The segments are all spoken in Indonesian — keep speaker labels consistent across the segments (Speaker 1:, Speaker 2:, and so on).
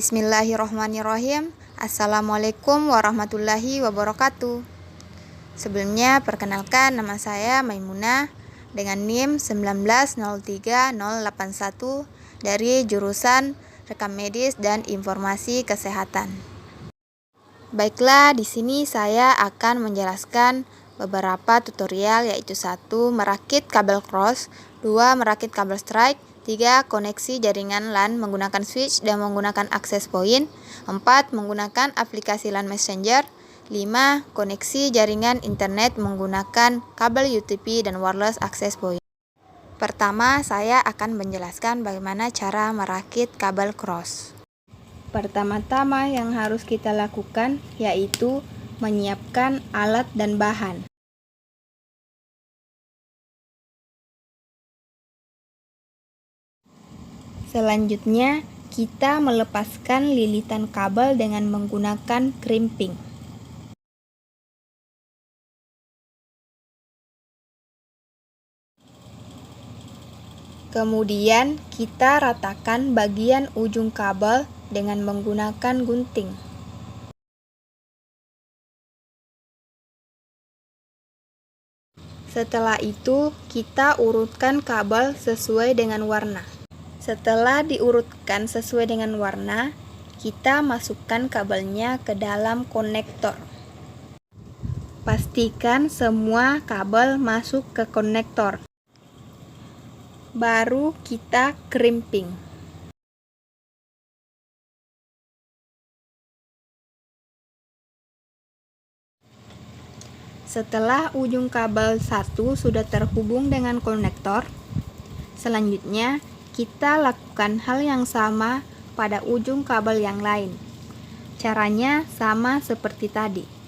Speaker 1: Bismillahirrohmanirrohim. Assalamualaikum warahmatullahi wabarakatuh. Sebelumnya perkenalkan, nama saya Maimunah dengan NIM 1903081 dari jurusan Rekam Medis dan Informasi Kesehatan. Baiklah, di sini saya akan menjelaskan beberapa tutorial, yaitu 1. Merakit kabel cross, 2. Merakit kabel strike, 3. Koneksi jaringan LAN menggunakan switch dan menggunakan access point, 4. Menggunakan aplikasi LAN Messenger, 5. Koneksi jaringan internet menggunakan kabel UTP dan wireless access point. Pertama, saya akan menjelaskan bagaimana cara merakit kabel cross. Pertama-tama yang harus kita lakukan yaitu menyiapkan alat dan bahan. Selanjutnya, kita melepaskan lilitan kabel dengan menggunakan crimping. Kemudian, kita ratakan bagian ujung kabel dengan menggunakan gunting. Setelah itu, kita urutkan kabel sesuai dengan warna. Setelah diurutkan sesuai dengan warna, kita masukkan kabelnya ke dalam konektor. Pastikan semua kabel masuk ke konektor. Baru kita crimping. Setelah ujung kabel 1 sudah terhubung dengan konektor, selanjutnya kita lakukan hal yang sama pada ujung kabel yang lain. Caranya sama seperti tadi.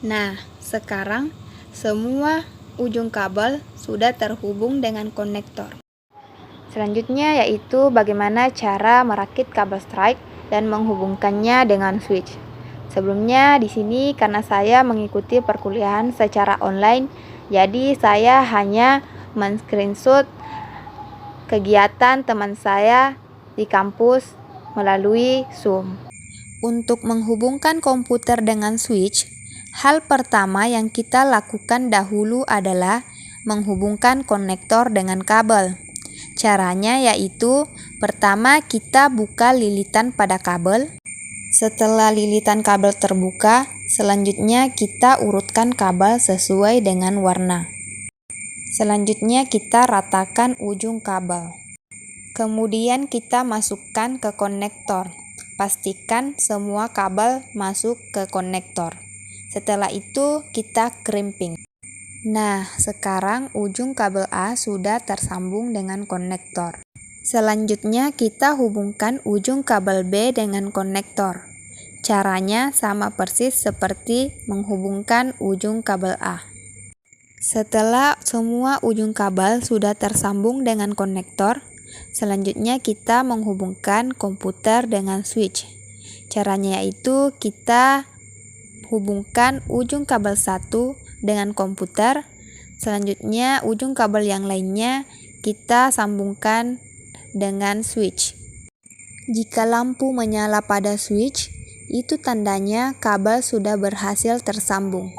Speaker 1: Nah, sekarang semua ujung kabel sudah terhubung dengan konektor. Selanjutnya yaitu bagaimana cara merakit kabel strike dan menghubungkannya dengan switch. Sebelumnya di sini karena saya mengikuti perkuliahan secara online, jadi saya hanya men-screenshot kegiatan teman saya di kampus melalui Zoom. Untuk menghubungkan komputer dengan switch, hal pertama yang kita lakukan dahulu adalah menghubungkan konektor dengan kabel. Caranya yaitu, pertama kita buka lilitan pada kabel. Setelah lilitan kabel terbuka, selanjutnya kita urutkan kabel sesuai dengan warna. Selanjutnya kita ratakan ujung kabel. Kemudian kita masukkan ke konektor. Pastikan semua kabel masuk ke konektor. Setelah itu kita crimping. Nah, sekarang ujung kabel A sudah tersambung dengan konektor. Selanjutnya kita hubungkan ujung kabel B dengan konektor. Caranya sama persis seperti menghubungkan ujung kabel A. Setelah semua ujung kabel sudah tersambung dengan konektor, selanjutnya kita menghubungkan komputer dengan switch. Caranya yaitu kita hubungkan ujung kabel 1 dengan komputer, selanjutnya ujung kabel yang lainnya kita sambungkan dengan switch. Jika lampu menyala pada switch, itu tandanya kabel sudah berhasil tersambung.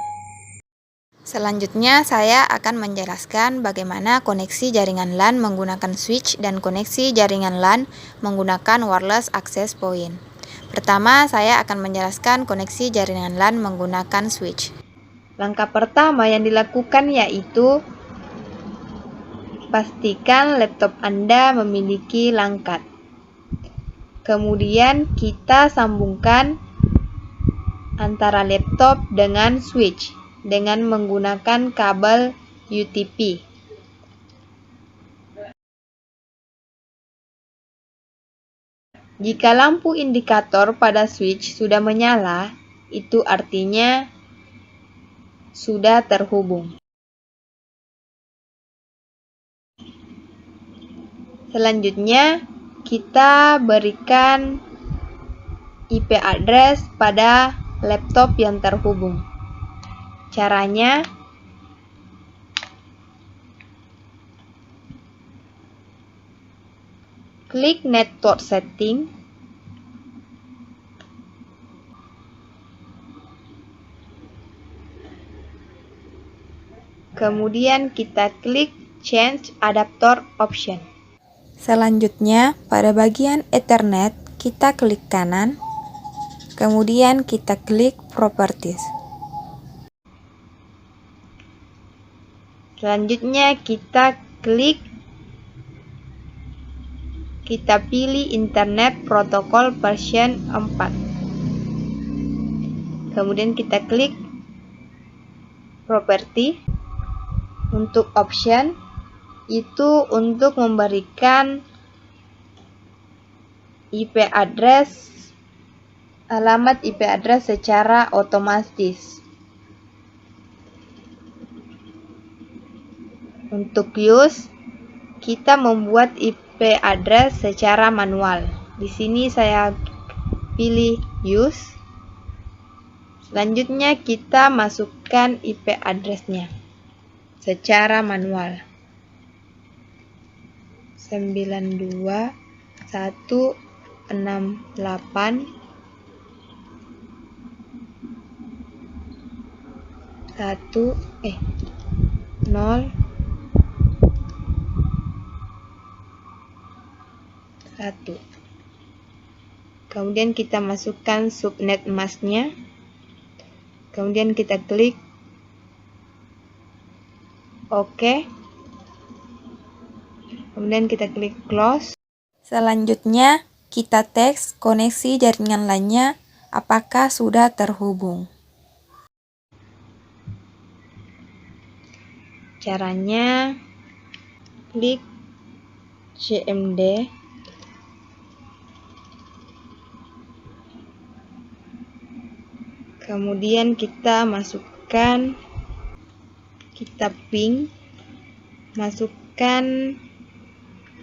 Speaker 1: Selanjutnya saya akan menjelaskan bagaimana koneksi jaringan LAN menggunakan switch dan koneksi jaringan LAN menggunakan wireless access point. Pertama, saya akan menjelaskan koneksi jaringan LAN menggunakan switch. Langkah pertama yang dilakukan yaitu pastikan laptop Anda memiliki LAN card. Kemudian kita sambungkan antara laptop dengan switch dengan menggunakan kabel UTP. Jika lampu indikator pada switch sudah menyala, itu artinya sudah terhubung. Selanjutnya, kita berikan IP address pada laptop yang terhubung. Caranya, klik Network Setting, kemudian kita klik Change Adapter Option. Selanjutnya, pada bagian Ethernet, kita klik kanan, kemudian kita klik Properties. Selanjutnya, kita pilih Internet Protocol version 4. Kemudian kita klik Property. Untuk option itu untuk memberikan alamat IP address secara otomatis. Untuk use, kita membuat IP address secara manual. Di sini saya pilih use. Selanjutnya kita masukkan IP address-nya secara manual. 928.0.1. Kemudian kita masukkan subnet mask-nya. Kemudian kita klik OK. Kemudian kita klik close. Selanjutnya, kita tes koneksi jaringan LAN-nya apakah sudah terhubung. Caranya, klik CMD. Kemudian kita ping, masukkan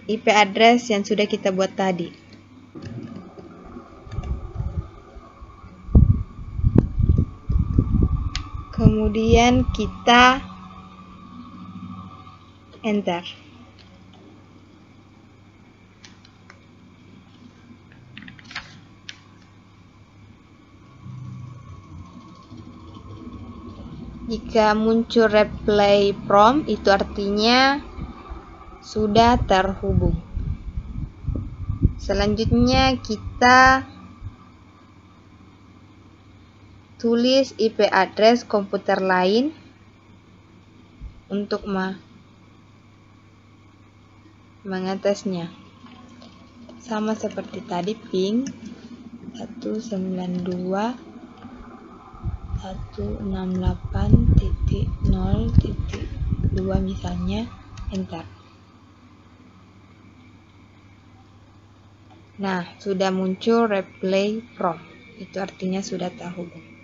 Speaker 1: IP address yang sudah kita buat tadi. Kemudian kita enter. Jika muncul replay prompt, itu artinya sudah terhubung. Selanjutnya kita tulis IP address komputer lain untuk mengatesnya. Sama seperti tadi, ping 192.168.0.2 misalnya, enter. Nah, sudah muncul replay prompt. Itu artinya sudah terhubung.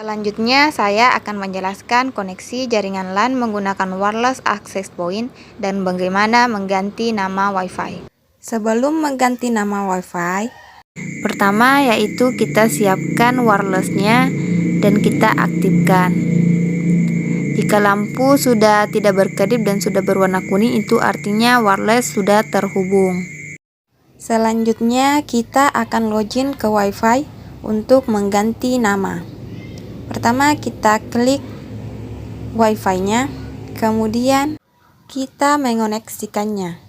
Speaker 1: Selanjutnya, saya akan menjelaskan koneksi jaringan LAN menggunakan wireless access point dan bagaimana mengganti nama Wi-Fi. Sebelum mengganti nama Wi-Fi, pertama yaitu kita siapkan wireless-nya dan kita aktifkan. Jika lampu sudah tidak berkedip dan sudah berwarna kuning, itu artinya wireless sudah terhubung. Selanjutnya, kita akan login ke Wi-Fi untuk mengganti nama. Pertama, kita klik Wi-Fi-nya, kemudian kita mengoneksikannya.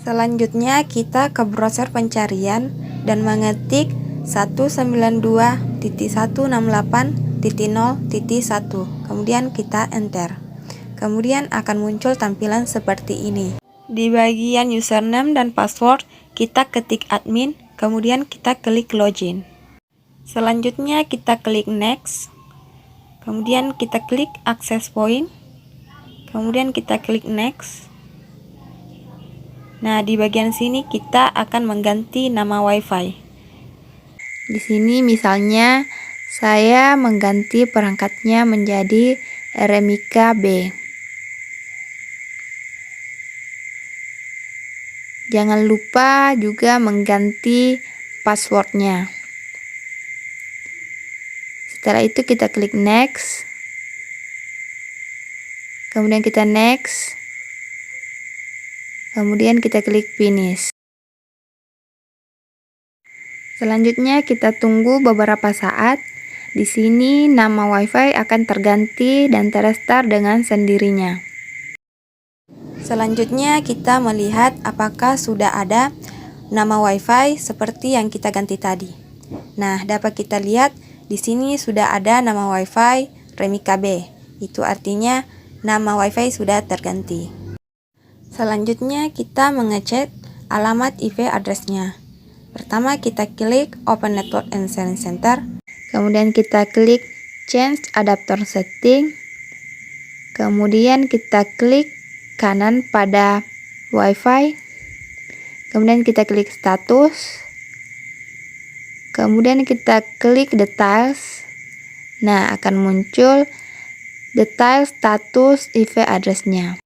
Speaker 1: Selanjutnya, kita ke browser pencarian dan mengetik 192.168.0.1, kemudian kita enter. Kemudian akan muncul tampilan seperti ini. Di bagian username dan password, kita ketik admin, kemudian kita klik login. Selanjutnya kita klik next. Kemudian kita klik access point. Kemudian kita klik next. Nah, di bagian sini kita akan mengganti nama WiFi. Di sini misalnya saya mengganti perangkatnya menjadi Remika B. Jangan lupa juga mengganti passwordnya. Setelah itu kita klik next. Kemudian kita next. Kemudian kita klik finish. Selanjutnya kita tunggu beberapa saat. Di sini nama WiFi akan terganti dan terestart dengan sendirinya. Selanjutnya kita melihat apakah sudah ada nama WiFi seperti yang kita ganti tadi. Nah, dapat kita lihat di sini sudah ada nama WiFi Remika B. Itu artinya nama WiFi sudah terganti. Selanjutnya kita mengecek alamat IP address-nya. Pertama kita klik Open Network and Sharing Center. Kemudian kita klik Change Adapter Setting. Kemudian kita klik kanan pada WiFi. Kemudian kita klik status. Kemudian kita klik details. Nah, akan muncul detail status IP address-nya.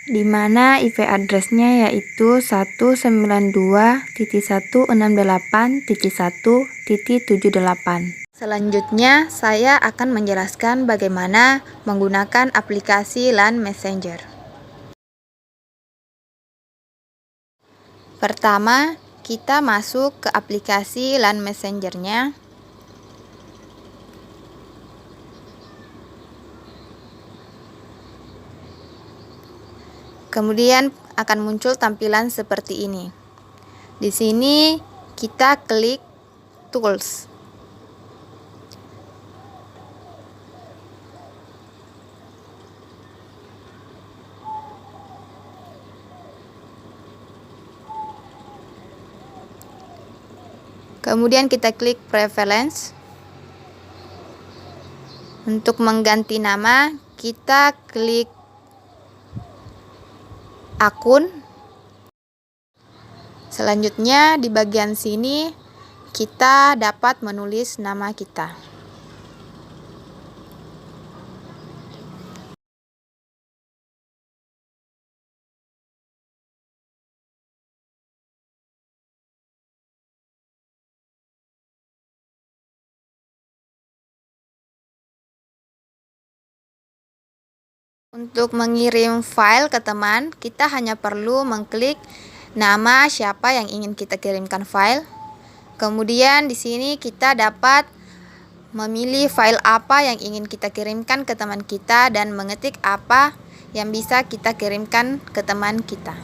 Speaker 1: Di mana IP address-nya yaitu 192.168.1.78. Selanjutnya, saya akan menjelaskan bagaimana menggunakan aplikasi LAN Messenger. Pertama, kita masuk ke aplikasi LAN Messenger-nya. Kemudian akan muncul tampilan seperti ini. Di sini kita klik Tools. Kemudian kita klik Preference. Untuk mengganti nama, kita klik akun. Selanjutnya di bagian sini kita dapat menulis nama kita. Untuk mengirim file ke teman, kita hanya perlu mengklik nama siapa yang ingin kita kirimkan file. Kemudian di sini kita dapat memilih file apa yang ingin kita kirimkan ke teman kita dan mengetik apa yang bisa kita kirimkan ke teman kita.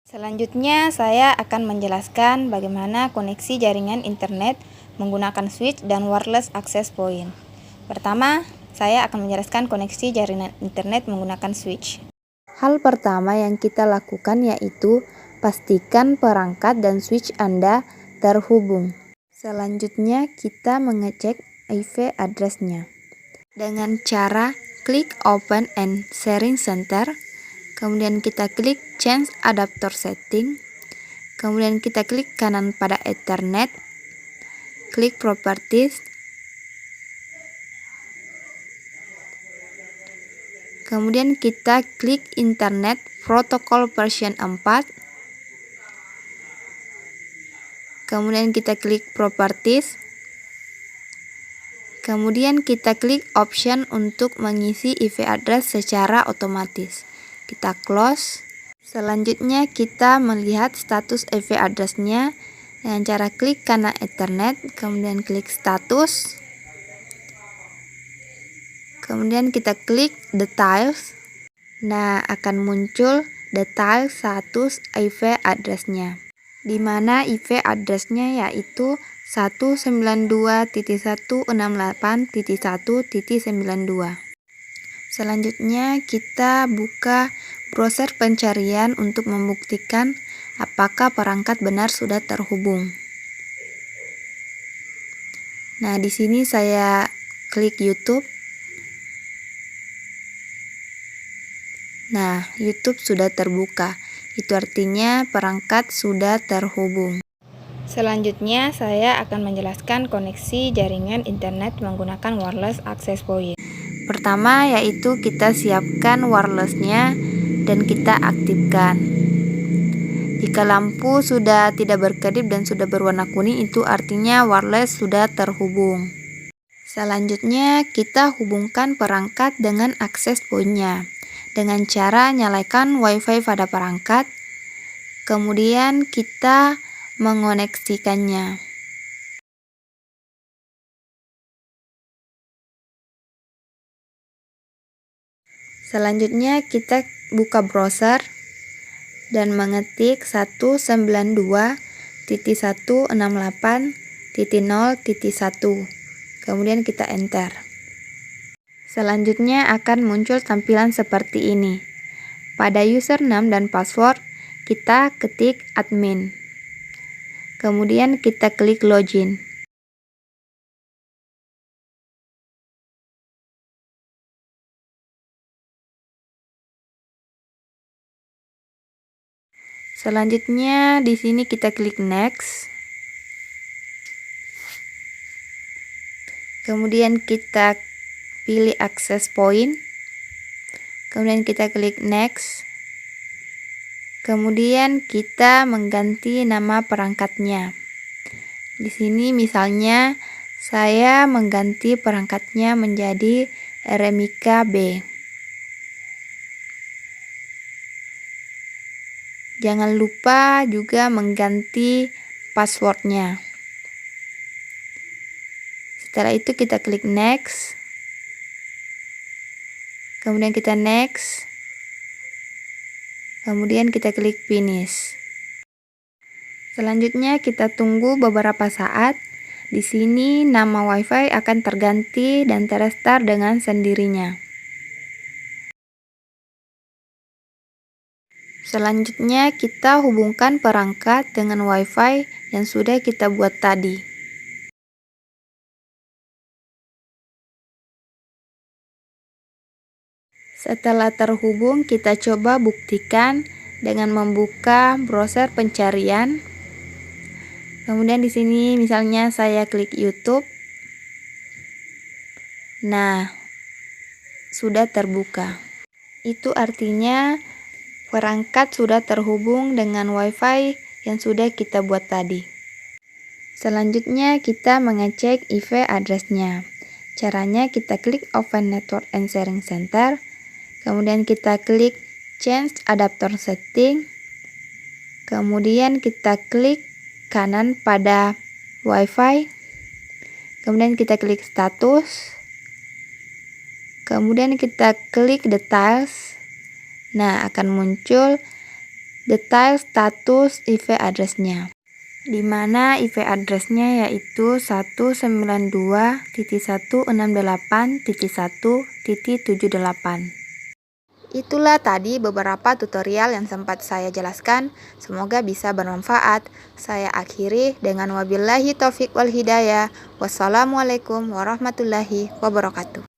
Speaker 1: Selanjutnya saya akan menjelaskan bagaimana koneksi jaringan internet menggunakan switch dan wireless access point. Pertama, saya akan menjelaskan koneksi jaringan internet menggunakan switch. Hal pertama yang kita lakukan yaitu pastikan perangkat dan switch Anda terhubung. Selanjutnya kita mengecek IP address-nya dengan cara klik Open and Sharing Center. Kemudian kita klik Change Adapter Setting. Kemudian kita klik kanan pada Ethernet. Klik Properties. Kemudian kita klik Internet Protocol version 4. Kemudian kita klik Properties. Kemudian kita klik option untuk mengisi IP address secara otomatis. Kita close. Selanjutnya kita melihat status IP address-nya. dengan cara klik kanan Ethernet, kemudian klik status, kemudian kita klik details. Nah, akan muncul detail status IP address-nya, di mana IP address-nya yaitu 192.168.1.92. Selanjutnya kita buka browser pencarian untuk membuktikan apakah perangkat benar sudah terhubung. Nah, di sini saya klik YouTube. Nah, YouTube sudah terbuka. Itu artinya perangkat sudah terhubung. Selanjutnya, saya akan menjelaskan koneksi jaringan internet menggunakan wireless access point. Pertama, yaitu kita siapkan wireless-nya dan kita aktifkan. Jika lampu sudah tidak berkedip dan sudah berwarna kuning, itu artinya wireless sudah terhubung. Selanjutnya, kita hubungkan perangkat dengan access point-nya dengan cara nyalakan WiFi pada perangkat, kemudian kita mengoneksikannya. Selanjutnya kita buka browser dan mengetik 192.168.0.1, kemudian kita enter. Selanjutnya akan muncul tampilan seperti ini. Pada username dan password, kita ketik admin. Kemudian kita klik login. Selanjutnya di sini kita klik next. Kemudian kita pilih access point. Kemudian kita klik next. Kemudian kita mengganti nama perangkatnya. Di sini misalnya saya mengganti perangkatnya menjadi Remika B. Jangan lupa juga mengganti passwordnya. Setelah itu kita klik next. Kemudian kita next. Kemudian kita klik finish. Selanjutnya kita tunggu beberapa saat. Di sini nama WiFi akan terganti dan terestart dengan sendirinya. Selanjutnya kita hubungkan perangkat dengan WiFi yang sudah kita buat tadi. Setelah terhubung, kita coba buktikan dengan membuka browser pencarian. Kemudian di sini misalnya saya klik YouTube. Nah, sudah terbuka. Itu artinya perangkat sudah terhubung dengan WiFi yang sudah kita buat tadi. Selanjutnya kita mengecek IP address-nya. Caranya kita klik Open Network and Sharing Center. Kemudian kita klik Change Adapter Setting. Kemudian kita klik kanan pada WiFi. Kemudian kita klik Status. Kemudian kita klik Details. Nah, akan muncul detail status IP address-nya. Di mana IP address-nya yaitu 192.168.1.78. Itulah tadi beberapa tutorial yang sempat saya jelaskan, semoga bisa bermanfaat. Saya akhiri dengan wabillahi taufiq wal hidayah. Wassalamualaikum warahmatullahi wabarakatuh.